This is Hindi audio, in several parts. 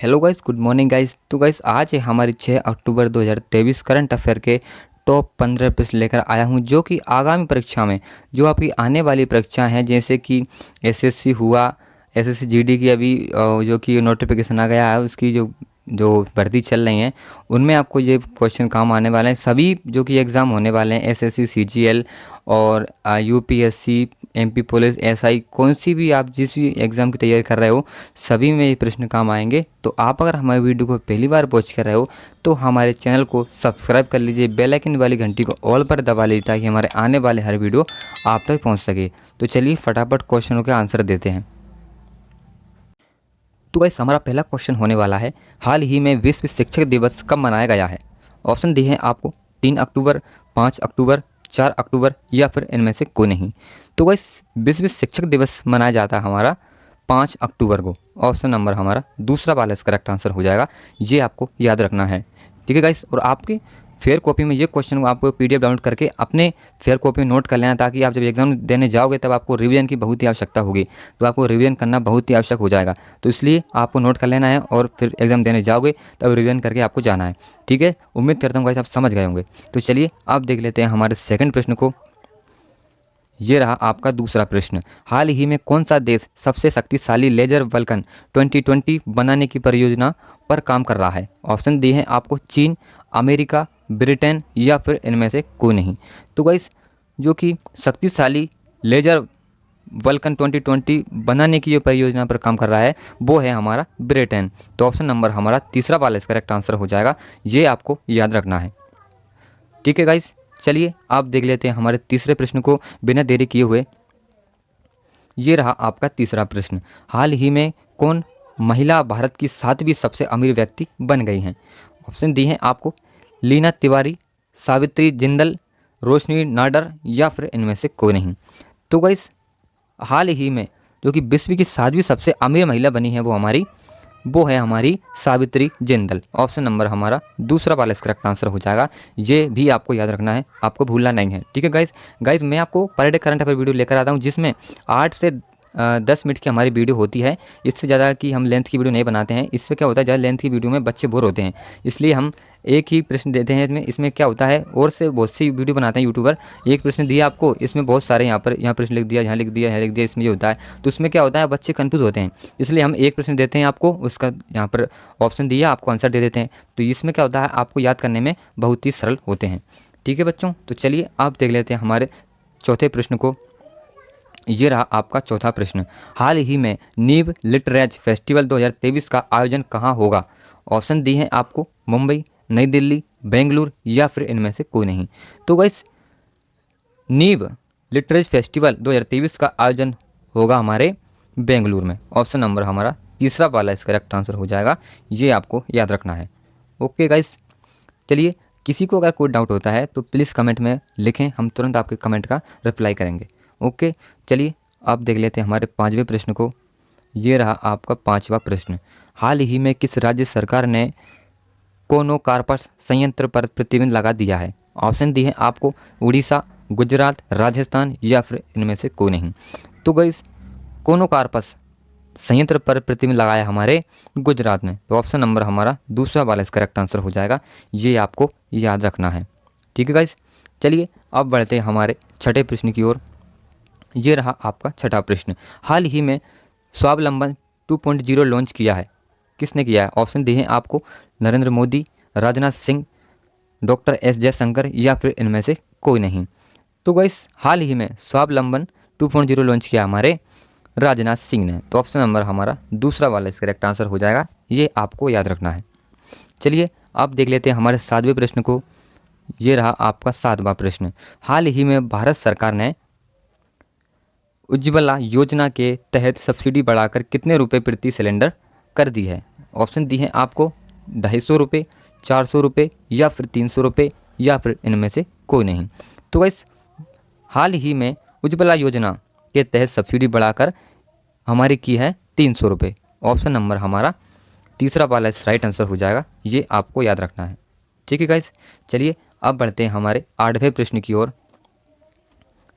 Hello guys, good morning guys. तो गाइस आज है हमारी 6 अक्टूबर 2023 करंट अफेयर के टॉप 15 प्रश्न लेकर आया हूं, जो कि आगामी परीक्षा में जो आपकी आने वाली परीक्षा हैं, जैसे कि एसएससी हुआ, एसएससी जीडी की अभी जो कि नोटिफिकेशन आ गया है, उसकी जो जो भर्ती चल रही हैं उनमें आपको ये क्वेश्चन काम आने वाले हैं। सभी जो कि एग्ज़ाम होने वाले हैं, एसएससी सीजीएल और यूपीएससी, एमपी पुलिस, एसआई, कौन सी भी आप जिस भी एग्ज़ाम की तैयारी कर रहे हो, सभी में ये प्रश्न काम आएंगे। तो आप अगर हमारे वीडियो को पहली बार वॉच कर रहे हो तो हमारे चैनल को सब्सक्राइब कर लीजिए, बेल आइकन वाली घंटी को ऑल पर दबा लीजिए ताकि हमारे आने वाले हर वीडियो आप तक पहुंच सके। तो चलिए फटाफट क्वेश्चनों के आंसर देते हैं। तो गाइस हमारा पहला क्वेश्चन होने वाला है, हाल ही में विश्व शिक्षक दिवस कब मनाया गया है? ऑप्शन दिए हैं आपको 3 अक्टूबर, 5 अक्टूबर, 4 अक्टूबर या फिर इनमें से कोई नहीं। तो गाइस विश्व शिक्षक दिवस मनाया जाता है हमारा 5 अक्टूबर को। ऑप्शन नंबर हमारा दूसरा वाला इस करेक्ट आंसर हो जाएगा, ये आपको याद रखना है। ठीक है गाइस, और आपके फेयर कॉपी में ये क्वेश्चन आपको पीडीएफ डाउनलोड करके अपने फेयर कॉपी में नोट कर लेना, ताकि आप जब एग्जाम देने जाओगे तब आपको रिवीजन की बहुत ही आवश्यकता होगी। तो आपको रिवीजन करना बहुत ही आवश्यक हो जाएगा, तो इसलिए आपको नोट कर लेना है और फिर एग्जाम देने जाओगे तब रिवीजन करके आपको जाना है। ठीक है, उम्मीद करता हूँ गाइस आप समझ गए होंगे। तो चलिए आप देख लेते हैं हमारे सेकंड प्रश्न को। ये रहा आपका दूसरा प्रश्न, हाल ही में कौन सा देश सबसे शक्तिशाली लेजर वल्कन 2020 बनाने की परियोजना पर काम कर रहा है? ऑप्शन दिए हैं आपको चीन, अमेरिका, ब्रिटेन या फिर इनमें से कोई नहीं। तो गाइस जो कि शक्तिशाली लेजर वल्कन 2020 बनाने की जो परियोजना पर काम कर रहा है वो है हमारा ब्रिटेन। तो ऑप्शन नंबर हमारा तीसरा वाला इस करेक्ट आंसर हो जाएगा, ये आपको याद रखना है। ठीक है गाइस, चलिए आप देख लेते हैं हमारे तीसरे प्रश्न को बिना देरी किए हुए। ये रहा आपका तीसरा प्रश्न, हाल ही में कौन महिला भारत की 7वीं सबसे अमीर व्यक्ति बन गई हैं? ऑप्शन दिए हैं आपको लीना तिवारी, सावित्री जिंदल, रोशनी नाडर या फिर इनमें से कोई नहीं। तो गाइस हाल ही में जो कि विश्व की 7वीं सबसे अमीर महिला बनी है वो है हमारी सावित्री जिंदल। ऑप्शन नंबर हमारा दूसरा वाला इस करेक्ट आंसर हो जाएगा, ये भी आपको याद रखना है, आपको भूलना नहीं है। ठीक है गाइस मैं आपको per day current affair video लेकर आता हूँ, जिसमें 8 से 10 मिनट की हमारी वीडियो होती है। इससे ज़्यादा की हम लेंथ की वीडियो नहीं बनाते हैं। इससे क्या होता है, ज़्यादा लेंथ की वीडियो में बच्चे बोर होते हैं, इसलिए हम एक ही प्रश्न देते हैं। इसमें क्या होता है, और से बहुत सी वीडियो बनाते हैं यूट्यूबर, एक प्रश्न दिया आपको, इसमें बहुत सारे यहाँ प्रश्न लिख दिया, यहाँ लिख दिया, यहाँ लिख दिया, इसमें ये होता है। तो उसमें क्या होता है, बच्चे कंफ्यूज होते हैं, इसलिए हम एक प्रश्न देते हैं आपको, उसका यहाँ पर ऑप्शन दिया, आपको आंसर दे देते हैं। तो इसमें क्या होता है, आपको याद करने में बहुत ही सरल होते हैं। ठीक है बच्चों, तो चलिए आप देख लेते हैं हमारे चौथे प्रश्न को। ये रहा आपका चौथा प्रश्न, हाल ही में नीव लिटरेज फेस्टिवल 2023 का आयोजन कहाँ होगा? ऑप्शन दी हैं आपको मुंबई, नई दिल्ली, बेंगलुरु या फिर इनमें से कोई नहीं। तो गाइस नीव लिटरेज फेस्टिवल 2023 का आयोजन होगा हमारे बेंगलुरु में। ऑप्शन नंबर हमारा तीसरा वाला इस करेक्ट आंसर हो जाएगा, ये आपको याद रखना है। ओके गाइस, चलिए किसी को अगर कोई डाउट होता है तो प्लीज़ कमेंट में लिखें, हम तुरंत आपके कमेंट का रिप्लाई करेंगे। ओके, चलिए आप देख लेते हैं हमारे पांचवें प्रश्न को। ये रहा आपका पांचवा प्रश्न, हाल ही में किस राज्य सरकार ने कोनोकार्पस संयंत्र पर प्रतिबंध लगा दिया है? ऑप्शन दी है आपको उड़ीसा, गुजरात, राजस्थान या फिर इनमें से कोई नहीं। तो गाइस कोनोकार्पस संयंत्र पर प्रतिबंध लगाया हमारे गुजरात में। तो ऑप्शन नंबर हमारा दूसरा वाला इस करेक्ट आंसर हो जाएगा, ये आपको याद रखना है। ठीक है गाइस, चलिए अब बढ़ते हैं हमारे छठे प्रश्न की ओर। ये रहा आपका छठा प्रश्न, हाल ही में स्वावलंबन 2.0 लॉन्च किया है, किसने किया है? ऑप्शन दिए हैं आपको नरेंद्र मोदी, राजनाथ सिंह, डॉक्टर एस जयशंकर या फिर इनमें से कोई नहीं। तो गाइस हाल ही में स्वावलंबन 2.0 लॉन्च किया हमारे राजनाथ सिंह ने। तो ऑप्शन नंबर हमारा दूसरा वाला इस करेक्ट आंसर हो जाएगा, ये आपको याद रखना है। चलिए आप देख लेते हैं हमारे सातवें प्रश्न को। ये रहा आपका सातवां प्रश्न, हाल ही में भारत सरकार ने उज्ज्वला योजना के तहत सब्सिडी बढ़ाकर कितने रुपए प्रति सिलेंडर कर दी है? ऑप्शन दी हैं आपको 250 रुपये, 400 रुपये या फिर 300 रुपये या फिर इनमें से कोई नहीं। तो गाइस हाल ही में उज्ज्वला योजना के तहत सब्सिडी बढ़ाकर हमारी की है 300 रुपये। ऑप्शन नंबर हमारा तीसरा वाला इस राइट आंसर हो जाएगा, ये आपको याद रखना है। ठीक है गाइस, चलिए अब बढ़ते हैं हमारे आठवें प्रश्न की ओर।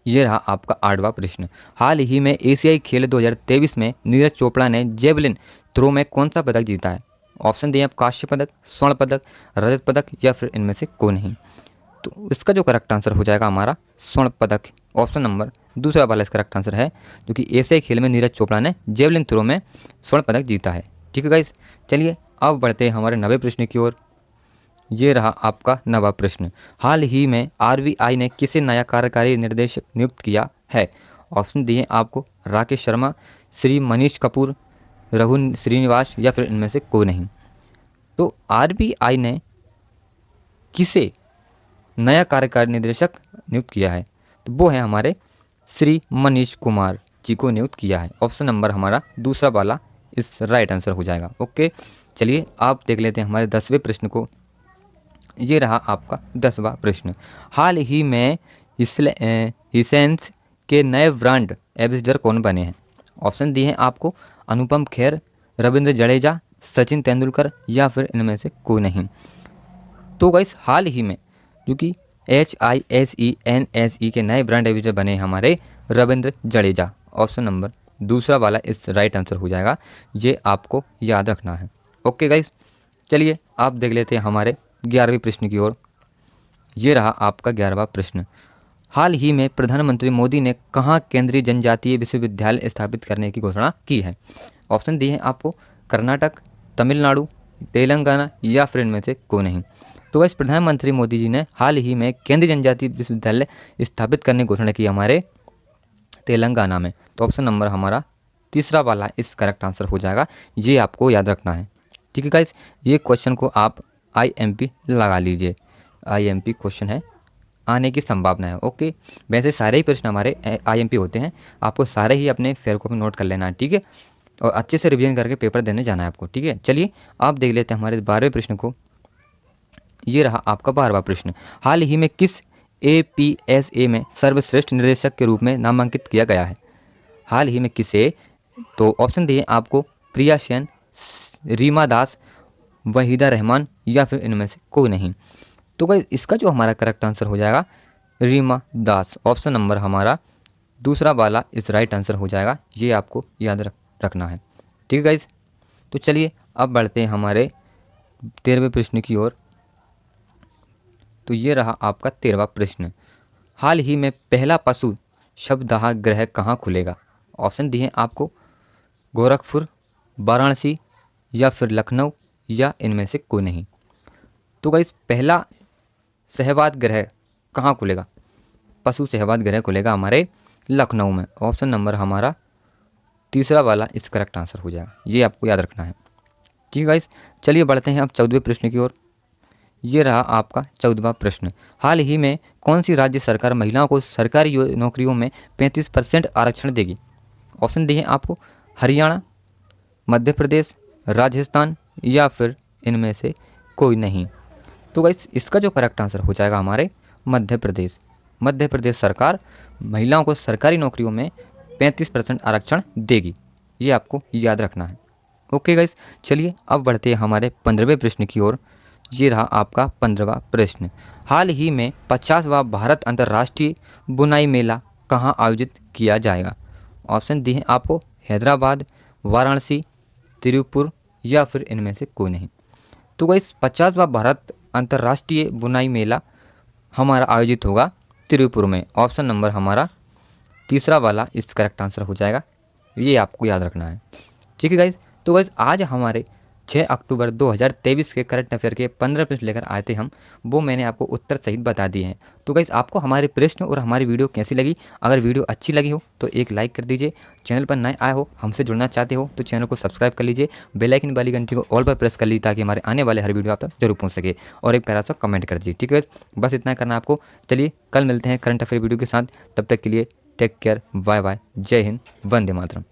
ये रहा आपका आठवां प्रश्न, हाल ही में एशियाई खेल 2023 में नीरज चोपड़ा ने जेवलिन थ्रो में कौन सा पदक जीता है? ऑप्शन दिए आप कांस्य पदक, स्वर्ण पदक, रजत पदक या फिर इनमें से कोई नहीं। तो इसका जो करेक्ट आंसर हो जाएगा हमारा स्वर्ण पदक, ऑप्शन नंबर दूसरा वाला इसका करेक्ट आंसर है, जो कि एशियाई खेल में नीरज चोपड़ा ने जेवलिन थ्रो में स्वर्ण पदक जीता है। ठीक है गाइस, चलिए अब बढ़ते हैं हमारे 90 प्रश्न की ओर। ये रहा आपका 90वां प्रश्न। हाल ही में आरबीआई ने किसे नया कार्यकारी निर्देशक नियुक्त किया है? ऑप्शन दिए आपको राकेश शर्मा, श्री मनीष कपूर, रघु श्रीनिवास या फिर इनमें से कोई नहीं। तो आरबीआई ने किसे नया कार्यकारी निदेशक नियुक्त किया है? तो वो है हमारे श्री मनीष कुमार जी को नियुक्त किया है। ऑप्शन नंबर हमारा दूसरा वाला इस राइट आंसर हो जाएगा। ओके, चलिए आप देख लेते हैं हमारे 10वें प्रश्न को। ये रहा आपका 10वां प्रश्न। हाल ही में हिसेंस के नए ब्रांड एम्बेसडर कौन बने हैं? ऑप्शन दिए हैं आपको अनुपम खेर, रविंद्र जडेजा, सचिन तेंदुलकर या फिर इनमें से कोई नहीं। तो गाइस हाल ही में जो कि HISENSE के नए ब्रांड एम्बेसडर बने हमारे रविंद्र जडेजा। ऑप्शन नंबर दूसरा वाला इस राइट आंसर हो जाएगा, ये आपको याद रखना है। ओके गाइस, चलिए आप देख लेते हैं हमारे 11वें प्रश्न की ओर। ये रहा आपका 11वां प्रश्न। हाल ही में प्रधानमंत्री मोदी ने कहाँ केंद्रीय जनजातीय विश्वविद्यालय स्थापित करने की घोषणा की है? ऑप्शन दिए हैं आपको कर्नाटक, तमिलनाडु, तेलंगाना या फिर इनमें से कोई नहीं। तो वैसे प्रधानमंत्री मोदी जी ने हाल ही में केंद्रीय जनजातीय विश्वविद्यालय स्थापित करने की घोषणा की हमारे तेलंगाना में। तो ऑप्शन नंबर हमारा तीसरा वाला इस करेक्ट आंसर हो जाएगा, ये आपको याद रखना है। ठीक है गाइस, ये क्वेश्चन को आप IMP लगा लीजिए, IMP क्वेश्चन है, आने की संभावना है। ओके, वैसे सारे ही प्रश्न हमारे IMP होते हैं, आपको सारे ही अपने फेयर कॉपी नोट कर लेना है। ठीक है, और अच्छे से रिवीजन करके पेपर देने जाना है आपको। ठीक है, चलिए आप देख लेते हैं हमारे 12वें प्रश्न को। ये रहा आपका 12वां प्रश्न। हाल ही में किस APSA में सर्वश्रेष्ठ निर्देशक के रूप में नामांकित किया गया है? हाल ही में किसे? तो ऑप्शन दिए आपको प्रिया सेन, रीमा दास, वहीदा रहमान या फिर इनमें से कोई नहीं। तो गाइस इसका जो हमारा करेक्ट आंसर हो जाएगा रीमा दास। ऑप्शन नंबर हमारा दूसरा वाला इस राइट आंसर हो जाएगा, ये आपको याद रखना है। ठीक है गाइस, तो चलिए अब बढ़ते हैं हमारे 13वें प्रश्न की ओर। तो ये रहा आपका 13वां प्रश्न। हाल ही में पहला पशु शवदाह गृह कहाँ खुलेगा? ऑप्शन दिए हैं आपको गोरखपुर, वाराणसी या फिर लखनऊ या इनमें से कोई नहीं। तो गाइस पहला सहवाद गृह कहाँ खुलेगा? पशु सहवाद गृह खुलेगा हमारे लखनऊ में। ऑप्शन नंबर हमारा तीसरा वाला इस करेक्ट आंसर हो जाएगा, ये आपको याद रखना है। ठीक है गाइस, चलिए बढ़ते हैं अब 14वें प्रश्न की ओर। ये रहा आपका 14वां प्रश्न। हाल ही में कौन सी राज्य सरकार महिलाओं को सरकारी नौकरियों में 35% आरक्षण देगी? ऑप्शन दिए हैं आपको हरियाणा, मध्य प्रदेश, राजस्थान या फिर इनमें से कोई नहीं। तो गाइस इसका जो करेक्ट आंसर हो जाएगा हमारे मध्य प्रदेश। मध्य प्रदेश सरकार महिलाओं को सरकारी नौकरियों में 35% आरक्षण देगी, ये आपको याद रखना है। ओके गाइस, चलिए अब बढ़ते हैं हमारे 15वें प्रश्न की ओर। ये रहा आपका 15वां प्रश्न। हाल ही में 50वां भारत अंतर्राष्ट्रीय बुनाई मेला कहाँ आयोजित किया जाएगा? ऑप्शन दिए हैं आपको हैदराबाद, वाराणसी, तिरुपुर या फिर इनमें से कोई नहीं। तो गाइस 50वां भारत अंतर्राष्ट्रीय बुनाई मेला हमारा आयोजित होगा तिरुपुर में। ऑप्शन नंबर हमारा तीसरा वाला इस करेक्ट आंसर हो जाएगा, ये आपको याद रखना है। ठीक है गाइस, तो गाइस आज हमारे 6 अक्टूबर 2023 के करंट अफेयर के 15 प्रश्न लेकर आए थे हम, वो मैंने आपको उत्तर सहित बता दिए हैं। तो गाइस आपको हमारे प्रश्न और हमारी वीडियो कैसी लगी? अगर वीडियो अच्छी लगी हो तो एक लाइक कर दीजिए। चैनल पर नए आए हो, हमसे जुड़ना चाहते हो तो चैनल को सब्सक्राइब कर लीजिए, बेल आइकन वाली घंटी को ऑल पर प्रेस कर लीजिए ताकि हमारे आने वाले हर वीडियो आप तक जरूर पहुँच सके, और एक प्यारा सा कमेंट कर दीजिए। ठीक है, बस इतना करना आपको। चलिए कल मिलते हैं करंट अफेयर वीडियो के साथ, तब तक के लिए टेक केयर, बाय बाय, जय हिंद, वंदे मातरम।